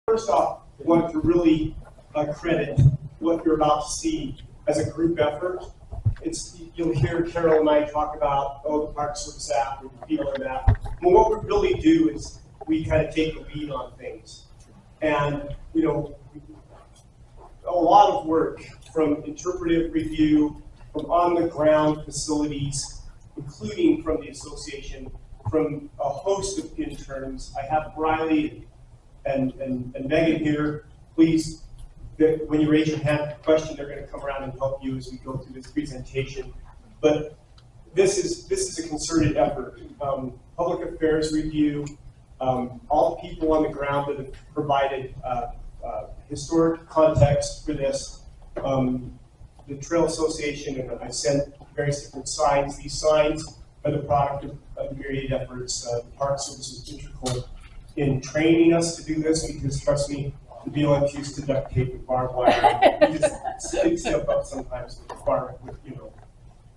First off, I want to really credit what you're about to see as a group effort. You'll hear Carol and I talk about, the Park Service app or the BLM app. Well, what we really do is we kind of take the lead on things. And, a lot of work from interpretive review, from on-the-ground facilities, including from the association, from a host of interns. I have Riley and Megan here. Please, when you raise your hand for a question, they're going to come around and help you as we go through this presentation. But this is a concerted effort. Public affairs review, all the people on the ground that have provided historic context for this. The Trail Association, and I sent various different signs. These signs are the product of myriad efforts. The Park Service is integral in training us to do this, because trust me, the BLM used to duct tape with barbed wire. We just stick stuff up sometimes with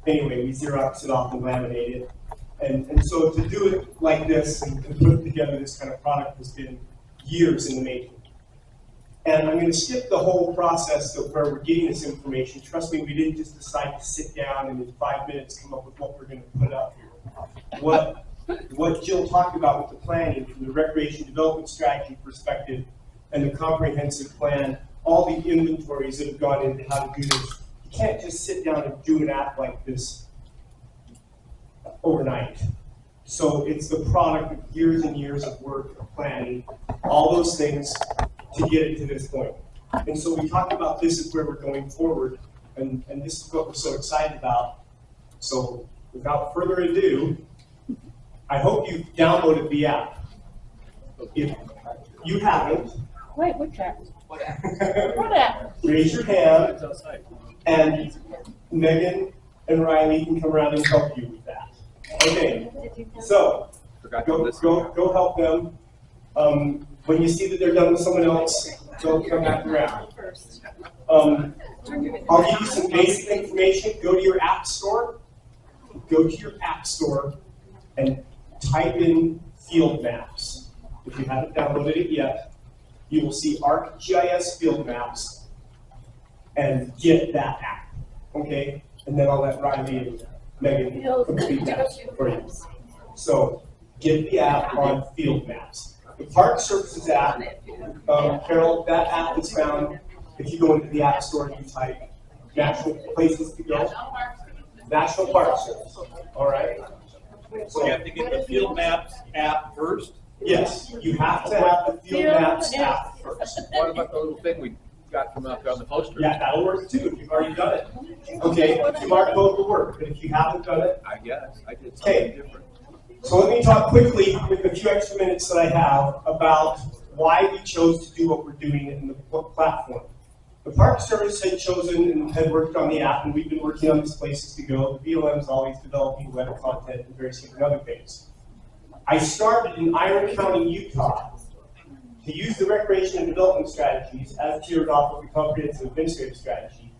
Anyway, we Xerox it off and laminate it. And so to do it like this and to put together this kind of product has been years in the making. And I'm going to skip the whole process of where we're getting this information. Trust me, we didn't just decide to sit down and in 5 minutes come up with what we're going to put up here. What Jill talked about with the planning from the recreation development strategy perspective and the comprehensive plan, all the inventories that have gone into how to do this. You can't just sit down and do an app like this overnight. So it's the product of years and years of work, of planning, all those things to get it to this point. And so we talked about this is where we're going forward, and this is what we're so excited about. So without further ado, I hope you've downloaded the app. If you haven't, wait, which app? What app? What app? Raise your hand, and Megan and Riley can come around and help you with that. Okay, so go help them. When you see that they're done with someone else, they'll come back around. I'll give you some basic information. Go to your app store. Go to your app store and type in field maps. If you haven't downloaded it yet, you will see ArcGIS field maps and get that app. Okay? And then I'll let Riley and Megan complete that for you. So get the app on field maps. The Park Services app, Carol, that app is found if you go into the App Store and you type national places to go. National Park Service. All right. So you have to get the Field Maps app first? Yes, you have to have the Field Maps app first. What about the little thing we got from up there on the poster? Yeah, that'll work too if you've already done it. Okay, if you mark both will work, but if you haven't done it, I guess I did something different. So let me talk quickly with the few extra minutes that I have about why we chose to do what we're doing in the platform. The Park Service had chosen and had worked on the app, and we've been working on these places to go. The BLM is always developing web content and various different other things. I started in Iron County, Utah, to use the recreation and development strategies as tiered off of the comprehensive administrative strategy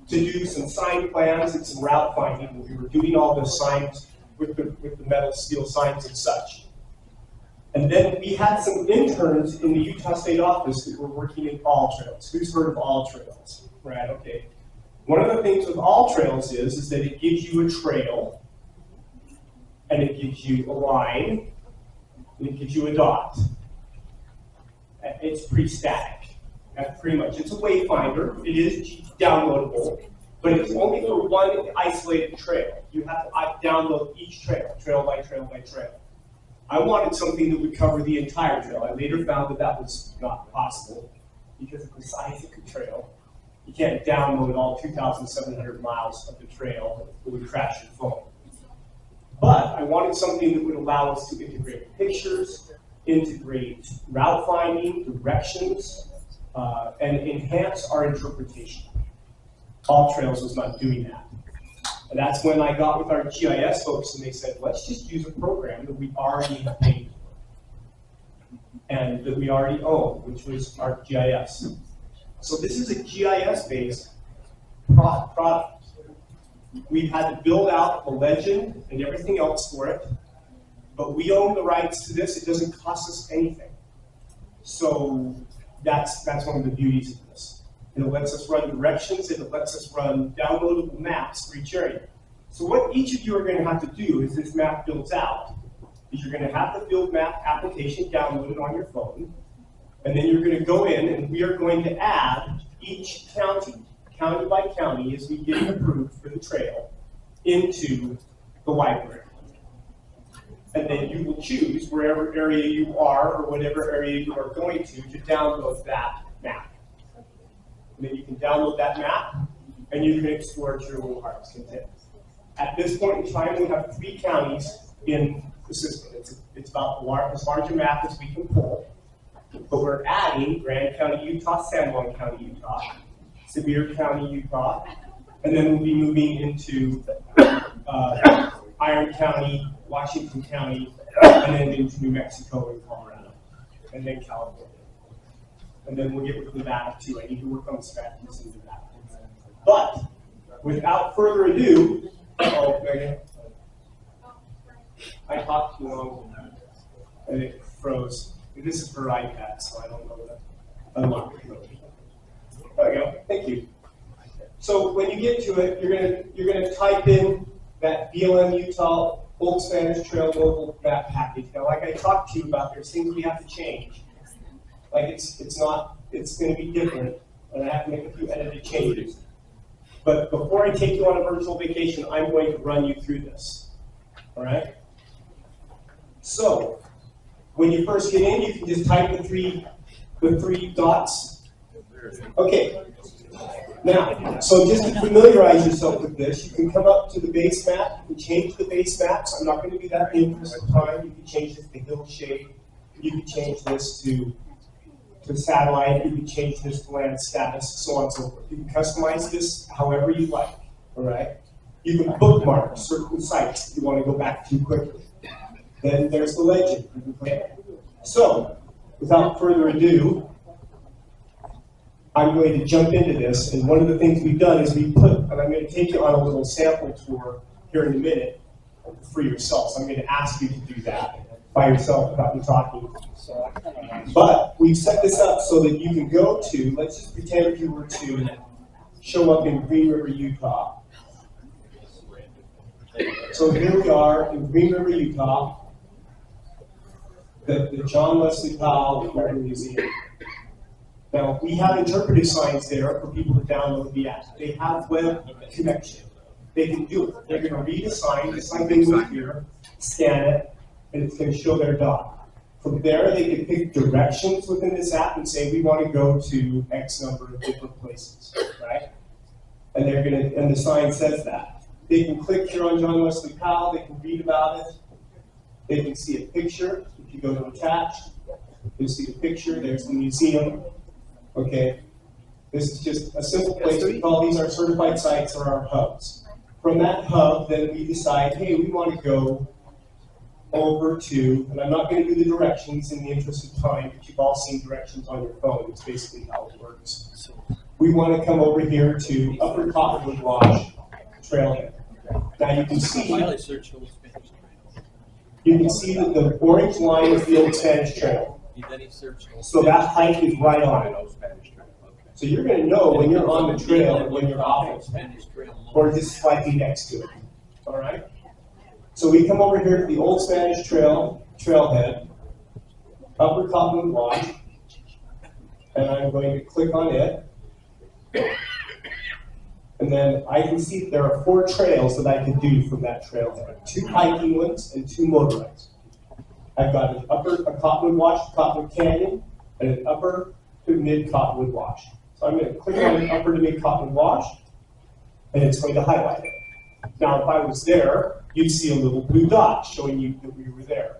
to do some sign plans and some route finding. We were doing all the signs with the metal steel signs and such. And then we had some interns in the Utah State office that were working in All Trails. Who's heard of All Trails? Right, okay. One of the things with All Trails is that it gives you a trail, and it gives you a line, and it gives you a dot. It's pretty static. That's pretty much. It's a wayfinder. It is downloadable, but it's only for one isolated trail. You have to download each trail, trail by trail by trail. I wanted something that would cover the entire trail. I later found that that was not possible because of the size of the trail. You can't download all 2,700 miles of the trail. It would crash your phone. But I wanted something that would allow us to integrate pictures, integrate route finding, directions, and enhance our interpretation. All Trails was not doing that. And that's when I got with our GIS folks and they said, let's just use a program that we already have paid for and that we already own, which was our GIS. So this is a GIS-based product. We've had to build out the legend and everything else for it, but we own the rights to this. It doesn't cost us anything. So that's one of the beauties of this. And it lets us run directions, and it lets us run downloadable maps for each area. So what each of you are going to have to do as this map builds out is you're going to have the field map application downloaded on your phone, and then you're going to go in and we are going to add each county, county by county, as we get it approved for the trail, into the library. And then you will choose wherever area you are or whatever area you are going to download that map. And then you can download that map and you can explore it to your own heart's content. At this point in time, we have 3 counties in the system. It's about as large a map as we can pull. But we're adding Grand County, Utah, San Juan County, Utah, Sevier County, Utah, and then we'll be moving into Iron County, Washington County, and then into New Mexico and Colorado, and then California. And then we'll get with Nevada too. I need to work on the strategies in Nevada. But without further ado, Megan, I talked too long and it froze. This is for iPad, so I don't know that. Unlock it. There we go. Thank you. So when you get to it, you're gonna type in that BLM Utah Old Spanish Trail mobile map package. Now, like I talked to you about, there's things we have to change. Like it's going to be different, and I have to make a few edited changes. But before I take you on a virtual vacation, I'm going to run you through this. All right? So when you first get in, you can just type the three dots. Okay. Now, so just to familiarize yourself with this, you can come up to the base map, you can change the base maps. I'm not going to do that in the interest of time. You can change this to hill shape. You can change this to satellite. You can change this to land status, so on and so forth. You can customize this however you like, all right? You can bookmark certain sites if you want to go back too quickly. Then there's the legend. Okay. So, without further ado, I'm going to jump into this, and one of the things we've done is we and I'm going to take you on a little sample tour here in a minute for yourself. So I'm going to ask you to do that by yourself without me talking. But we've set this up so that you can go to, let's just pretend you were to show up in Green River, Utah. So here we are in Green River, Utah, the John Wesley Powell Urban Museum. Now, we have interpretive signs there for people to download the app. They have web connection. They can do it. They're going to read a sign, just like they would here, scan it, and it's going to show their dot. From there, they can pick directions within this app and say, we want to go to X number of different places, right? And they're going to, and the sign says that. They can click here on John Wesley Powell. They can read about it. They can see a picture. If you go to attach, you'll see the picture. There's the museum. Okay, this is just a simple place. We call these our certified sites or our hubs. From that hub, then we decide, hey, we want to go over to, and I'm not going to do the directions in the interest of time, but you've all seen directions on your phone. It's basically how it works. We want to come over here to Upper Cottonwood Lodge Trailhead. Now you can see that the orange line is the Old Spanish Trail. So that hike is right on it. So you're going to know when you're on the trail and when you're off it, or just slightly next to it. All right? So we come over here to the Old Spanish Trailhead, Upper Cottonwood Lodge, and I'm going to click on it. And then I can see there are 4 trails that I can do from that trailhead. 2 hiking ones and 2 motorized. I've got a Cottonwood Wash, Cottonwood Canyon, and an upper to mid Cottonwood Wash. So I'm going to click on an upper to mid Cottonwood Wash, and it's going to highlight it. Now, if I was there, you'd see a little blue dot showing you that we were there,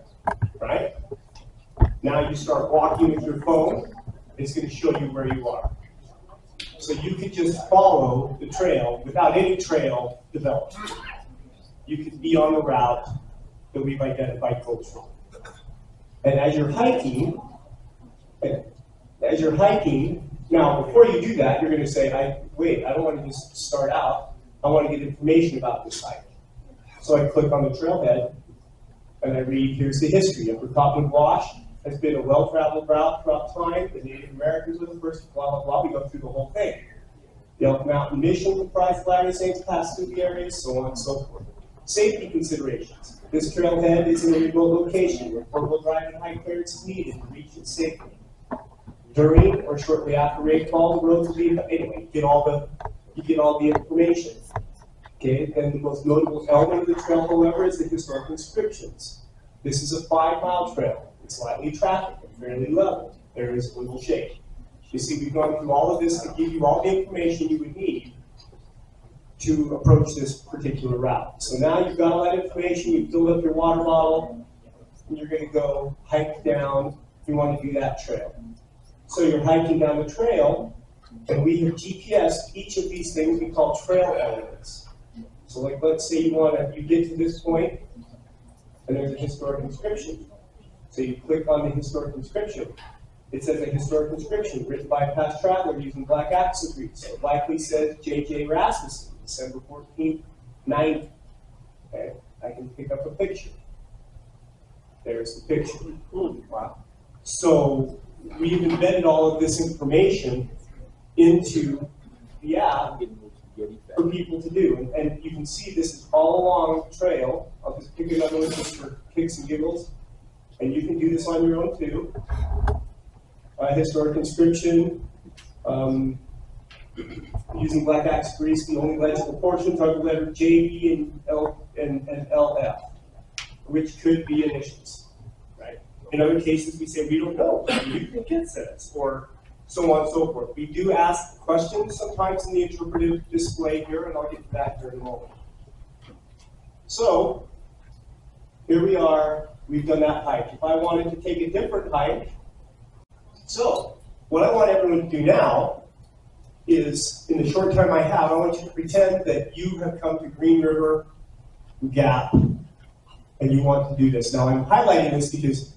right? Now you start walking with your phone, it's going to show you where you are. So you could just follow the trail without any trail developed. You could be on the route that we've identified culturally. And as you're hiking, now before you do that, you're going to say, wait, I don't want to just start out. I want to get information about this hike. So I click on the trailhead, and I read, here's the history of the Cottonwood Wash, has been a well-traveled route throughout time. The Native Americans were the first, blah, blah, blah. We go through the whole thing. The Elk Mountain Mission comprised Latter Saints pass through the area, so on and so forth. Safety considerations. This trailhead is in a remote location where four-wheel drive and high clearance is needed to reach it safely. During or shortly after rainfall, the roads will be, anyway, you get all the information. Okay, and the most notable element of the trail, however, is the historic inscriptions. This is a 5-mile trail. It's lightly trafficked and fairly level. There is little shade. You see, we've gone through all of this to give you all the information you would need to approach this particular route. So now you've got all that information, you've filled up your water bottle, and you're going to go hike down. You want to do that trail. So you're hiking down the trail, and we have GPSed each of these things we call trail elements. So like, let's say you get to this point, and there's a historic inscription. So you click on the historic inscription. It says a historic inscription written by a past traveler using black axle grease. So it likely says J.J. Rasmussen, December 14th, 90. Okay, I can pick up a picture. There's the picture. Wow. So we've embedded all of this information into the app for people to do. And you can see this is all along the trail. I'll just pick another one just for kicks and giggles. And you can do this on your own too. Historic inscription, using black axe grease, the only legible portions are the letter J, B, and LF, which could be initials, right? In other cases, we say we don't know. You think it says, or so on and so forth. We do ask questions sometimes in the interpretive display here, and I'll get to that here in a moment. So here we are. We've done that hike. If I wanted to take a different hike, so what I want everyone to do now is, in the short time I have, I want you to pretend that you have come to Green River Gap and you want to do this. Now I'm highlighting this because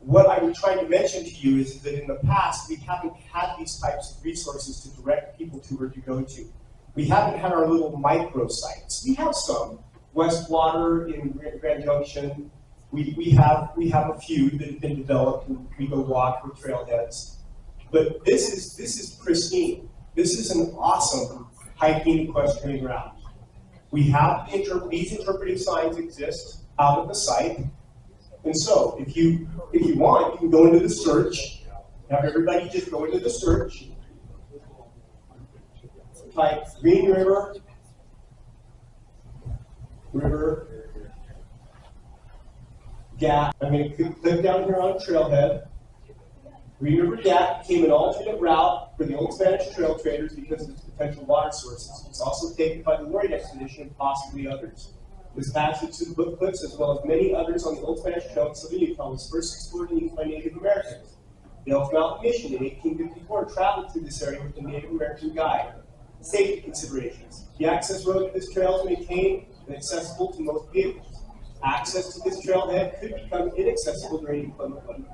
what I'm trying to mention to you is that in the past we haven't had these types of resources to direct people to where to go to. We haven't had our little micro sites. We have some. Westwater in Grand Junction. We have a few that have been developed, and we go walk with trailheads. But this is pristine. This is an awesome hiking equestrian route. We have these interpretive signs exist out of the site, and so if you want, you can go into the search. Have everybody just go into the search. Type Green River Gap. I'm going to click down here on Trailhead. Green River Gap became an alternate route for the old Spanish trail traders because of its potential water sources. It's also taken by the Lloyd expedition and possibly others. This passage through the Book Cliffs, as well as many others on the old Spanish trail in southern Utah, was first explored and used by Native Americans. The Elk Mountain Mission in 1854 traveled through this area with a Native American guide. Safety considerations. The access road to this trail is maintained and accessible to most vehicles. Access to this trailhead could become inaccessible during inclement weather.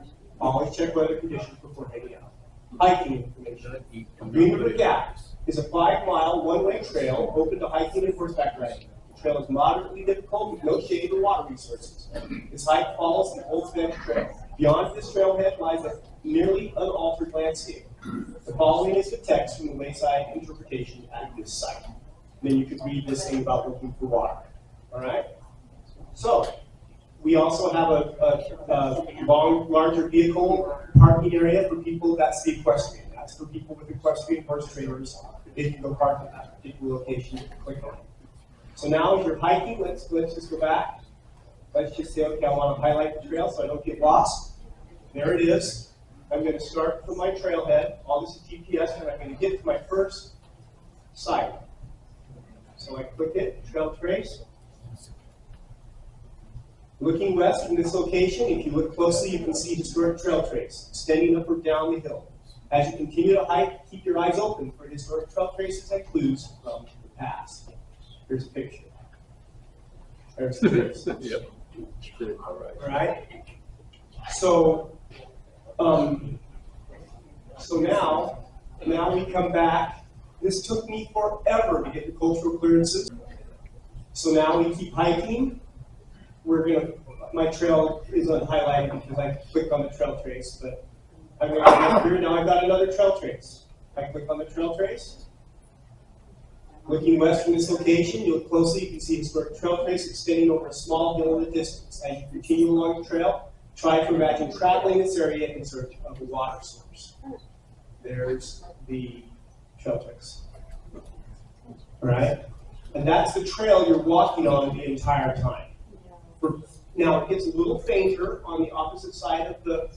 Always check weather conditions before heading out. Hiking information. Green River Gap is a 5-mile, one-way trail open to hiking and horseback riding. The trail is moderately difficult with no shade or water resources. This hike follows the Old Spanish Trail. Beyond this trailhead lies a nearly unaltered landscape. The following is the text from the Wayside interpretation at this site. And then you could read this thing about looking for water. All right? So, we also have a larger vehicle parking area for people. That's the equestrian. That's for people with equestrian horse trailers. They can go park at that particular location and click on it. So now as you're hiking, let's just go back. Let's just say, okay, I want to highlight the trail so I don't get lost. There it is. I'm going to start from my trailhead. All this is GPS, and I'm going to get to my first site. So I click it, trail trace. Looking west from this location, if you look closely, you can see historic trail trace extending up or down the hill. As you continue to hike, keep your eyes open for historic trail traces and clues from the past. Here's a picture. There's the trace. Yep. All right. So now we come back. This took me forever to get the cultural clearances. So now we keep hiking. my trail is unhighlighted because I clicked on the trail trace, but I'm going to come up here. Now I've got another trail trace. I click on the trail trace. Looking west from this location, you look closely, you can see a historic trail trace extending over a small hill in the distance. As you continue along the trail, try to imagine traveling this area in search of a water source. There's the trail trace. All right? And that's the trail you're walking on the entire time. Now, it gets a little fainter on the opposite side of the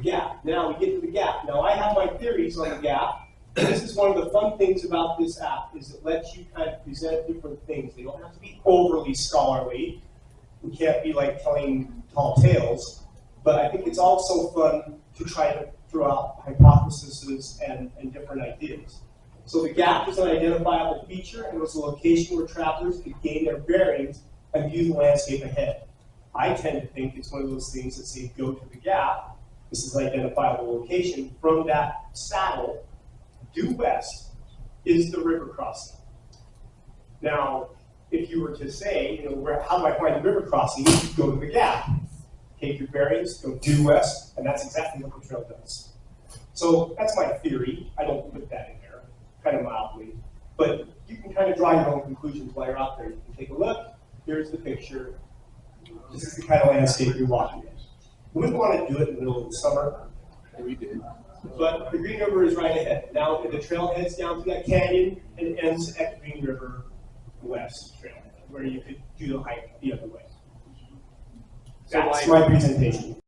gap. Now, we get to the gap. Now, I have my theories on the gap. This is one of the fun things about this app, is it lets you kind of present different things. They don't have to be overly scholarly. We can't be like telling tall tales. But I think it's also fun to try to throw out hypotheses and different ideas. So the gap is an identifiable feature, and it was a location where travelers could gain their bearings and view the landscape ahead. I tend to think it's one of those things that say, go to the gap. This is an identifiable location. From that saddle, due west, is the river crossing. Now, if you were to say, how do I find the river crossing? Go to the gap. Take your bearings, go due west, and that's exactly what the trail does. So that's my theory. I don't put that in there, kind of mildly. But you can kind of draw your own conclusions while you're out there. You can take a look. Here's the picture. This is the kind of landscape you're walking in. We wouldn't want to do it in the middle of the summer. We did. But the Green River is right ahead. Now the trail heads down to that canyon and ends at Green River West Trail, where you could do the hike the other way. That's my presentation.